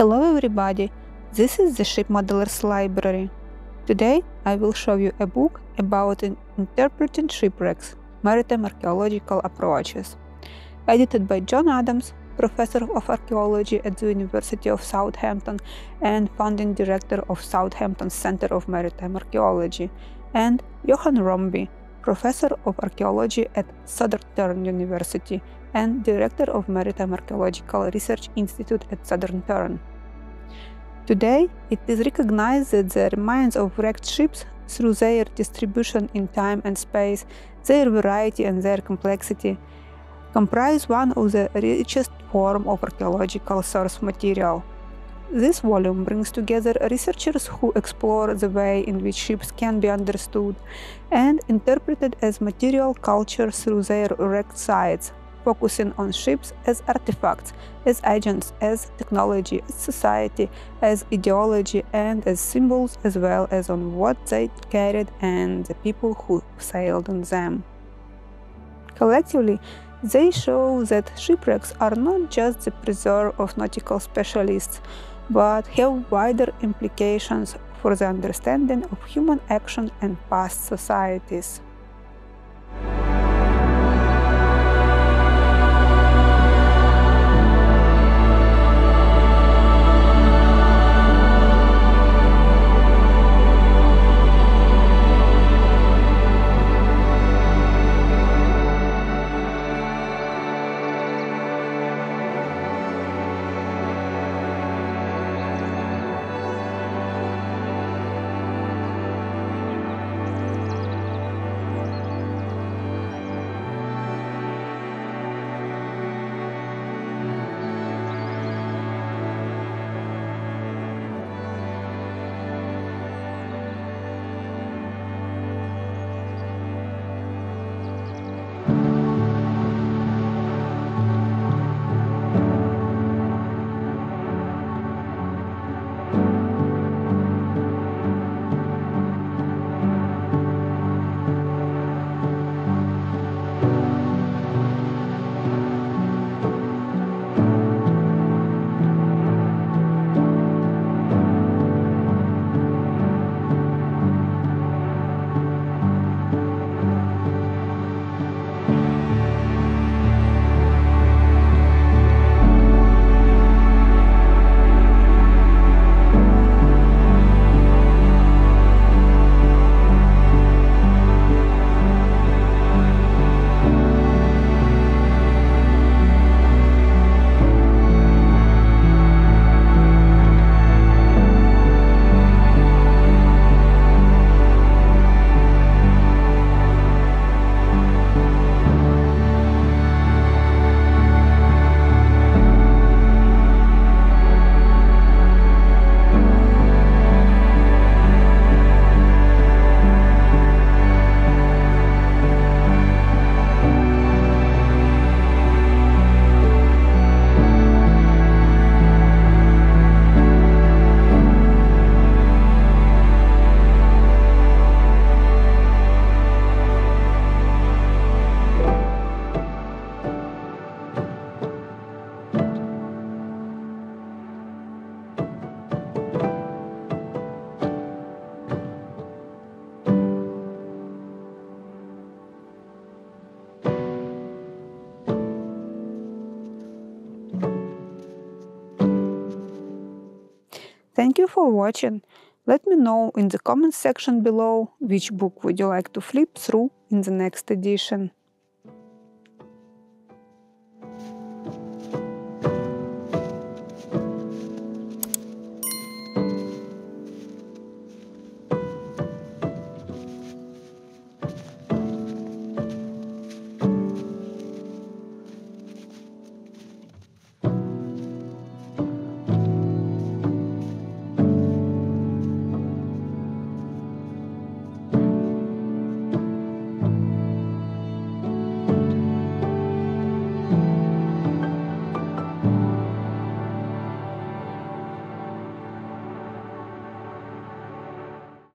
Hello everybody, this is the Ship Modelers Library. Today I will show you a book about interpreting shipwrecks, maritime archaeological approaches. Edited by John Adams, Professor of Archaeology at the University of Southampton and Founding Director of Southampton Center of Maritime Archaeology, and Johan Ronnby, Professor of Archaeology at Southampton University and Director of Maritime Archaeological Research Institute at Southampton. Today, it is recognized that the remains of wrecked ships, through their distribution in time and space, their variety and their complexity, comprise one of the richest forms of archaeological source material. This volume brings together researchers who explore the way in which ships can be understood and interpreted as material culture through their wrecked sites, focusing on ships as artifacts, as agents, as technology, as society, as ideology, and as symbols, as well as on what they carried and the people who sailed on them. Collectively, they show that shipwrecks are not just the preserve of nautical specialists, but have wider implications for the understanding of human action and past societies. Thank you for watching. Let me know in the comments section below which book would you like to flip through in the next edition.